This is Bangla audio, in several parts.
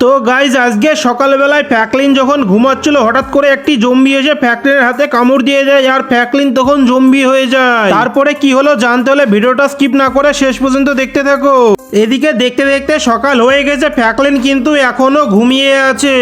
তো গাইজ আজকে সকালবেলায় ফ্র্যাঙ্কলিন যখন ঘুমাচ্ছিল হঠাৎ করে একটি জম্বি এসে ফ্র্যাঙ্কলিনের হাতে কামড় দিয়ে দেয় আর ফ্র্যাঙ্কলিন তখন জম্বি হয়ে যায়। তারপরে কি হলো জানতে হলে ভিডিওটা স্কিপ না করে শেষ পর্যন্ত দেখতে থাকো। এদিকে দেখতে দেখতে সকাল হয়ে গেছে, ফ্র্যাঙ্কলিন কিন্তু এখনো ঘুমিয়ে আছে।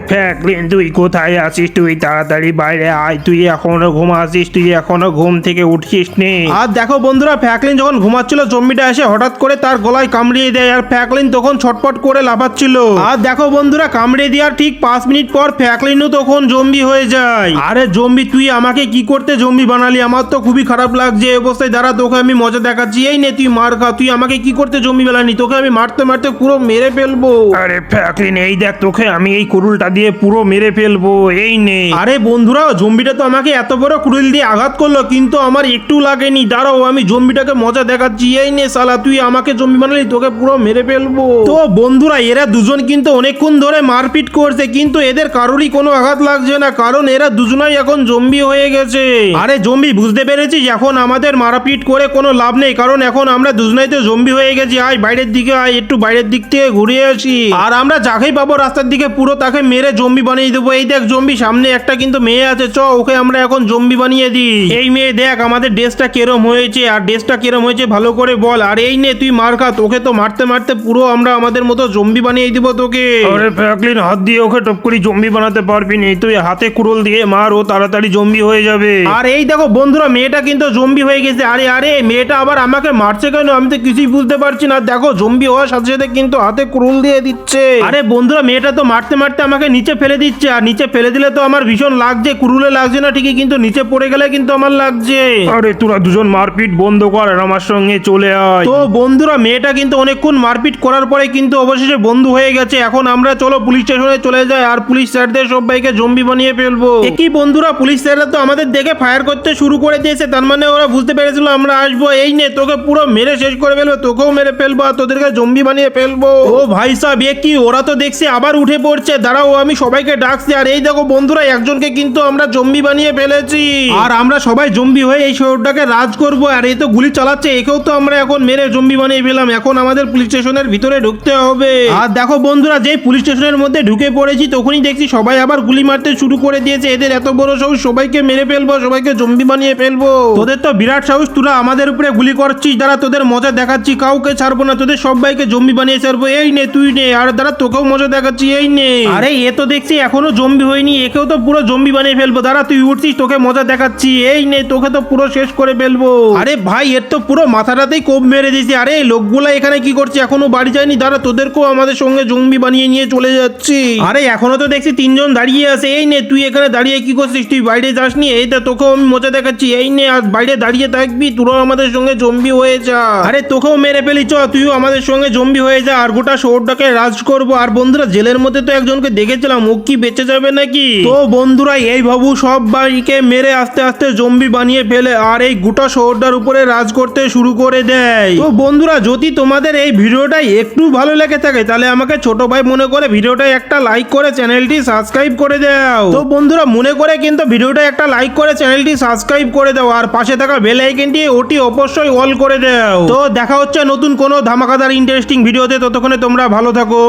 ফ্র্যাঙ্কলিন তুই কোথায় আছিস? তুই তাড়াতাড়ি বাইরে আয়, তুই এখনো ঘুমাচ্ছিস, তুই এখনো ঘুম থেকে উঠছিস নি। আর দেখো বন্ধুরা, ফ্র্যাঙ্কলিন যখন ঘুমাচ্ছিল জম্বিটা এসে হঠাৎ করে তার গলায় কামড়িয়ে দেয় আর ফ্র্যাঙ্কলিন তখন ছটপট করে লাফাচ্ছিল। আর দেখো বন্ধুরা, কামড়ে দেওয়ার ঠিক 5 মিনিট পর ফ্র্যাঙ্কলিনও তখন জম্বি হয়ে যায়। আরে জম্বি, তুই আমাকে কি করতে জম্বি বানালি? আমার তো খুবই খারাপ লাগছে এই অবস্থায়। দাঁড়া, তোকে আমি মজা দেখাচ্ছি। এই নে তুই মার খা। তুই আমাকে কি করতে জম্বি বানালি? তোকে আমি মারতে মারতে পুরো মেরে ফেলবো। আরে ফ্র্যাঙ্কলিন, এই দেখ, তোকে আমি এই কুড়ুলটা দিয়ে পুরো মেরে ফেলবো, এই নে। আরে বন্ধুরা, জম্বিটা তো আমাকে এত বড় কুড়ুল দিয়ে আঘাত করলো কিন্তু আমার একটু লাগেনি। দাঁড়াও, আমি জম্বিটাকে মজা দেখাচ্ছি। এই নে শালা, তুই আমাকে জম্বি বানালি, তোকে পুরো মেরে ফেলবো। তো বন্ধুরা, এরা দুজন কিন্তু অনেকক্ষণ ধরে মারপিট করছে কিন্তু এদের কারোরই কোনো আঘাত লাগছে না, কারণ এরা দুজনাই এখন জম্বি হয়ে গেছে। আরে জম্বি, বুঝতে পেরেছিস এখন আমাদের মারপিট করে কোনো লাভ নেই, কারণ এখন আমরা দুজনাই তো জম্বি হয়ে গেছি। আয় বাইরের দিকে আয়, একটু বাইরের দিক থেকে ঘুরে আসি। আর আমরা যাকেই পাবো রাস্তার দিকে পুরো তাকে মেরে জম্বি বানিয়ে দেবো। এই দেখ জম্বি, সামনে একটা কিন্তু মেয়ে আছে, চ ওকে আমরা এখন জম্বি বানিয়ে দিই। এই মেয়ে দেখ আমাদের ড্রেসটা কেরম হয়েছে, আর ড্রেসটা কেরম হয়েছে ভালো করে বল। আর এই নে তুই মার খা, তোকে তো মারতে মারতে পুরো আমরা আমাদের মতো জম্বি বানিয়ে দিব তোকে। আরে ফ্র্যাঙ্কলিন, হাত দিয়ে ওকে টপ করে জম্বি বানাতে পারবি না, তুই হাতে কুড়ুল দিয়ে মার, ও তাড়াতাড়ি জম্বি হয়ে যাবে। আর এই দেখো বন্ধুরা, মেয়েটা কিন্তু জম্বি হয়ে গেছে। আরে আরে, মেয়েটা আবার আমাকে মারছে কেন? আমি তো কিছুই বুঝতে পারছি না। দেখো জম্বি হওয়ার সাথে সাথে কিন্তু হাতে কুড়ুল দিয়ে দিচ্ছে। আরে বন্ধুরা, মেয়েটা তো মারতে মারতে আমাকে নিচে ফেলে দিচ্ছে, আর নিচে ফেলে দিলে তো আমার ভীষণ লাগছে। কুড়ুলে লাগছে না ঠিকই, কিন্তু নিচে পড়ে গেলে কিন্তু আমার লাগছে। আরে তোরা দুজন মারপিট বন্ধ কর আর আমার সঙ্গে চলে আয়। তো বন্ধুরা, মেয়েটা কিন্তু অনেকক্ষণ মারপিট করার পরে কিন্তু অবশেষে বন্ধু হয়ে গেছে। এখন আমরা চলো পুলিশ স্টেশনে চলে যাই আর পুলিশ স্যারদের সবাইকে জম্বি বানিয়ে ফেলবো। কি বন্ধুরা, পুলিশ স্যাররা তো আমাদের দেখে ফায়ার করতে শুরু করে দিয়েছে, তার মানে ওরা বুঝতে পেরেছিল আমরা আসবো। এই নে তোকে পুরো মেরে শেষ করে ফেলবো, তোকেও মেরে ফেলবো আর তোদেরকে জম্বি বানিয়ে ফেলবো। ও ভাই সাহেব, এ কি, ওরা তো দেখছি আবার উঠে পড়ছে। দাঁড়াও, আমি সবাইকে ডাকছি। আর এই দেখো বন্ধুরা, একজনকে কিন্তু আমরা জম্বি বানিয়ে ফেলেছি আর আমরা সবাই জম্বি হয়ে এই শহরটাকে রাজ করব। আর এই তো গুলি চালাচ্ছে, একেও তো আমরা এখন মেরে জম্বি বানিয়ে ফেলাম। এখন আমাদের পুলিশ স্টেশনের ভিতরে ঢুকতে হবে। আর দেখো বন্ধুরা, যেই পুলিশ স্টেশনের মধ্যে ঢুকে পড়েছি তখনই দেখছি সবাই আবার গুলি মারতে শুরু করে দিয়েছে। এদের এত বড় সাহস, সবাইকে মেরে ফেলবো, সবাইকে জম্বি বানিয়ে ফেলবো। তোদের তো বিরাট সাহস, তোরা আমাদের উপরে গুলি করছিস। দাঁড়া, তোদের মজা দেখাচ্ছি, কাউকে ছাড়বো না, তোদের সবাইকে জম্বি বানিয়ে ছাড়বো। এই নে তুই নে, আর দাঁড়া তোকেও মজা দেখাচ্ছি। এই নে। আরে এ তো দেখছি এখনো জম্বি হয়নি, একেও তো পুরো জম্বি বানিয়ে ফেলবো। দাঁড়া, তুই উঠছিস, তোকে মজা দেখাচ্ছি। এই নে, তোকে তো পুরো শেষ করে ফেলবো। আরে ভাই, এর তো পুরো মাথাটাতেই কোপ মেরে দিয়েছি। আরে এই লোকগুলা এখানে কি করছে? এখনো বাড়ি যায়নি। দাঁড়া, তোদেরকেও আমাদের সঙ্গে জম্বি বানিয়ে নিয়ে চলে যাচ্ছি। আরে এখনো তো দেখছি 3 জন দাঁড়িয়ে আছে। এই নে, তুই এখানে দাঁড়িয়ে কি করছিস? তুই বাইরে যাসনি? এই তো তোকেও আমি মজা দেখাচ্ছি। এই নে, আর বাইরে দাঁড়িয়ে থাকবি, তোরাও আমাদের সঙ্গে জম্বি হয়ে যা। আরে তোকেও মেরে ফেলি, চ তুইও আমাদের সঙ্গে জম্বি হয়ে যা আর গোটা শহরটাকে রাজ করবো। আর বন্ধুরা, জেলের মধ্যে তো একজনকে দেখেছিলাম, ও কি বেঁচে যাবে নাকি? তো বন্ধুরা, এই ভাবু সব বাড়িকে মেরে আস্তে আস্তে জম্বি বানিয়ে ফেলে আর এই গোটা শহরটার উপরে রাজ করতে শুরু করে দেয়। তো বন্ধুরা, যদি তোমাদের এই ভিডিওটা একটু ভালো লেগে থাকে তাহলে আমাকে ছোট ভাই মনে করে ভিডিওটা একটা লাইক করে চ্যানেলটি সাবস্ক্রাইব করে দাও। তো বন্ধুরা, মনে করে কিন্তু ভিডিওটা একটা লাইক করে চ্যানেলটি সাবস্ক্রাইব করে দাও আর পাশে থাকা বেল আইকনটি ওটি অবশ্যই অল করে দাও। তো দেখা হচ্ছে নতুন কোনো ধামাকাদার ইন্টারেস্টিং ভিডিওতে, ততক্ষণে তোমরা ভালো থাকো।